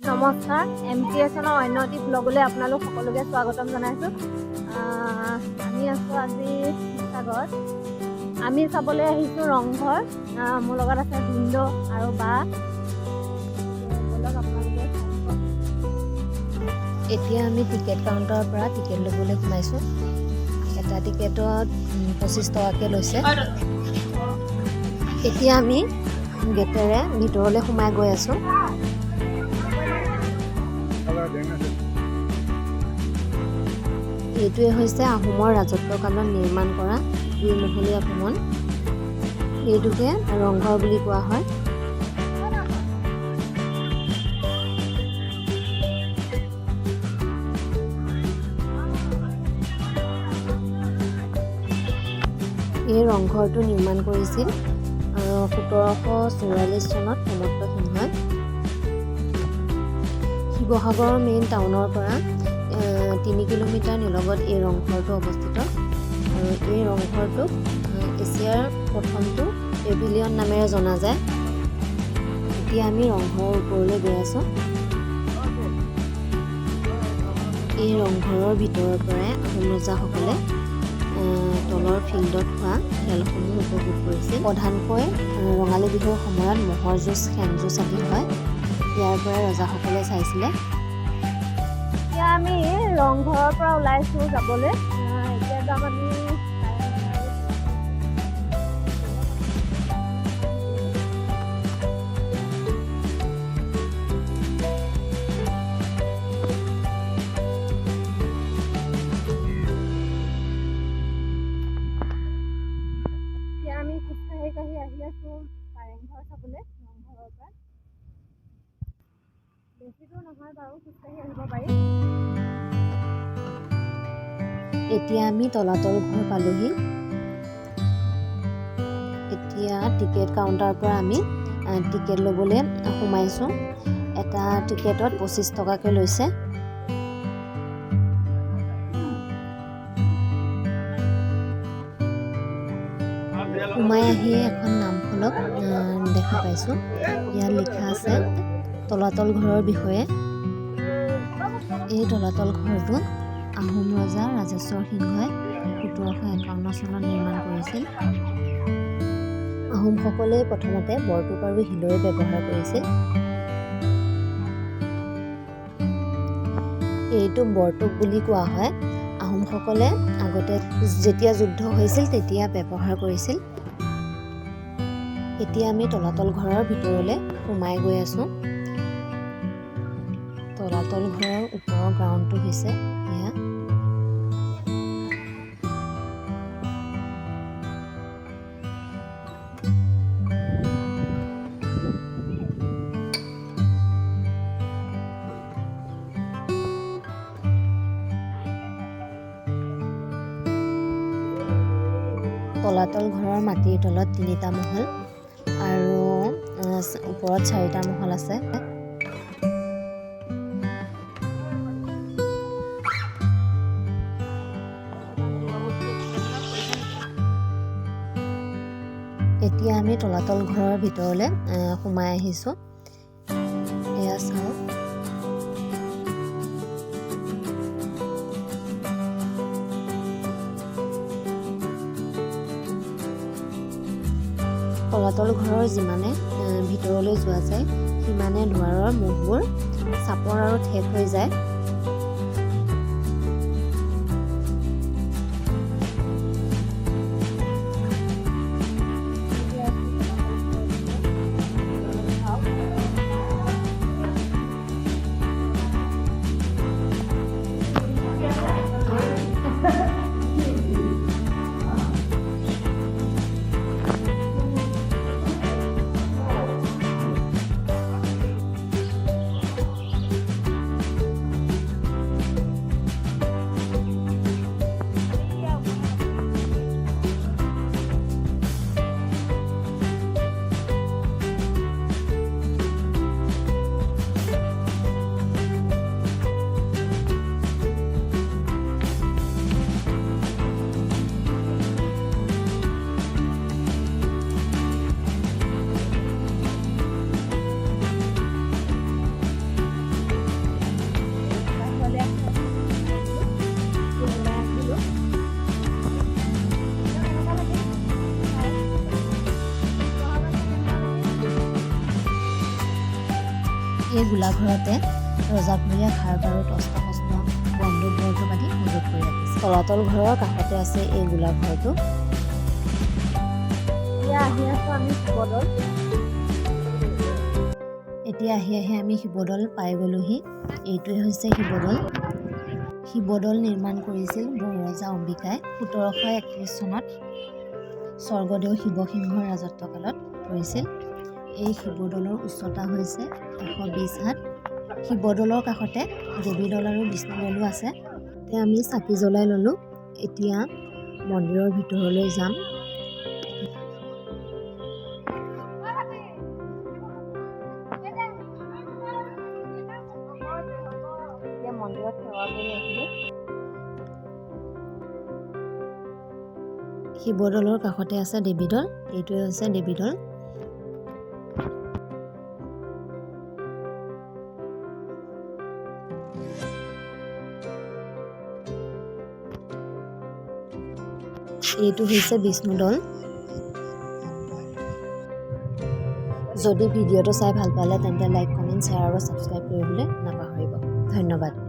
নমস্কাৰ MTSনৰ অন্য এটি ব্লগলৈ আপোনালোক সকলোকে স্বাগতম জনাইছোঁ। আমি আছোঁ আজি শিৱসাগৰত। আমি চাবলৈ আহিছোঁ ৰংঘৰ। মোৰ লগত আছে ভিনদেউ আৰু বা। বলক আপোনালোকে এতিয়া আমি টিকেট কাউণ্টাৰৰ পৰা টিকেট ল'বলৈ সোমাইছোঁ। এটা টিকেটত 25 টকাকৈ লৈছে। এতিয়া আমি গেটেৰে ভিতৰলৈ সোমাই গৈ আছোঁ। এইটোৱে হৈছে আহোমৰ ৰাজত্বকালত নিৰ্মাণ কৰা 2-মহলীয়া ভৱন। এইটোকে ৰংঘৰ বুলি কোৱা হয়। এই ৰংঘৰটো নিৰ্মাণ কৰিছিল 1744 চনত প্ৰমত্ত সিংহই। শিৱসাগৰৰ মেইন টাউনৰ পৰা 3 কিলোমিটাৰ নিলগত এই ৰংঘৰটো অৱস্থিত। আৰু এই ৰংঘৰটোক এছিয়াৰ প্ৰথমটো পেভিলিয়ন নামেৰে জনা যায়। এতিয়া আমি ৰংঘৰৰ ওপৰলৈ গৈ আছোঁ। এই ৰংঘৰৰ ভিতৰৰ পৰাই আহোম ৰজাসকলে তলৰ ফিল্ডত হোৱা খেলসমূহ উপভোগ কৰিছিল। প্ৰধানকৈ ৰঙালী বিহুৰ সময়ত ম'হৰ যুঁজ, শেন যুঁজ আদি হয়। ইয়াৰ পৰাই ৰজাসকলে চাইছিলে। এতিয়া আমি ৰংঘৰৰ পৰা ওলাইছোঁ যাবলৈ। এতিয়া যাম আমি খোজকাঢ়ি আহি আছোঁ কাৰেংঘৰ চাবলৈ ৰংঘৰৰ পৰা। বেছি দূৰ নহয় বাৰু, খোজকাঢ়ি আহিব পাৰি। এতিয়া আমি তলাতল ঘৰ পালোহি। এতিয়া টিকেট কাউণ্টাৰৰ পৰা আমি টিকেট ল'বলৈ সোমাইছোঁ। এটা টিকেটত 25 টকাকৈ লৈছে। সোমাই আহিয়ে এখন নামফলক দেখা পাইছোঁ। ইয়াত লিখা আছে তলাতল ঘৰৰ বিষয়ে। এই তলাতল ঘৰটো আহোম ৰজা ৰাজেশ্বৰ সিংহই 1751 চনত নিৰ্মাণ কৰিছিল। আহোমসকলে প্ৰথমতে বৰটোপ আৰু শিলৰে ব্যৱহাৰ কৰিছিল। এইটো বৰটোপ বুলি কোৱা হয়। আহোমসকলে আগতে যেতিয়া যুদ্ধ হৈছিল তেতিয়া ব্যৱহাৰ কৰিছিল। এতিয়া আমি তলাতল ঘৰৰ ভিতৰলৈ সোমাই গৈ আছোঁ। তলাতল ঘৰৰ ওপৰৰ গ্ৰাউণ্ডটো হৈছে এয়া। তলাতল ঘৰৰ মাটিৰ তলত 3টা মহল আৰু ওপৰত 4টা মহল আছে। এতিয়া আমি তলাতল ঘৰৰ ভিতৰলৈ সোমাই আহিছোঁ। এয়া চাওক। তলাতল ঘৰৰ যিমানে ভিতৰলৈ যোৱা যায় সিমানে দুৱাৰৰ মুখবোৰ চাপৰ আৰু ঠেক হৈ যায়। গোলাঘৰতে ৰজাঘৰীয়া খাৰবাৰুদ অস্ত্ৰ-শস্ত্ৰ বন্দুক বৰটোপ আদি মজুত কৰি ৰাখিছে। তলাতল ঘৰৰ কাষতে আছে এই গোলাঘৰটো। এতিয়া আহি আছোঁ আমি শিৱদৌল। এতিয়া আহি আমি শিৱদৌল পাই গ'লোহি। এইটোৱে হৈছে শিৱদৌল। শিৱদৌল নিৰ্মাণ কৰিছিল বৰৰজা অম্বিকাই 1731 চনত স্বৰ্গদেউ শিৱসিংহৰ ৰাজত্বকালত কৰিছিল। এই শিৱদৌলৰ উচ্চতা হৈছে 120 হাত। শিৱদৌলৰ কাষতে দেৱীদৌল আৰু বিষ্ণুদৌলো আছে। এতিয়া আমি চাকি জ্বলাই ল'লোঁ। এতিয়া মন্দিৰৰ ভিতৰলৈ যাম। এতিয়া মন্দিৰত সেৱা কৰি আহিলোঁ। শিৱদৌলৰ কাষতে আছে দেৱীদৌল। এইটোৱে হৈছে দেৱীদৌল। এইটো হৈছে বিষ্ণুদৌল। যদি ভিডিঅ'টো চাই ভাল পালে তেন্তে লাইক, কমেণ্ট, শ্বেয়াৰ আৰু ছাবস্ক্ৰাইব কৰিবলৈ নাপাহৰিব। ধন্যবাদ।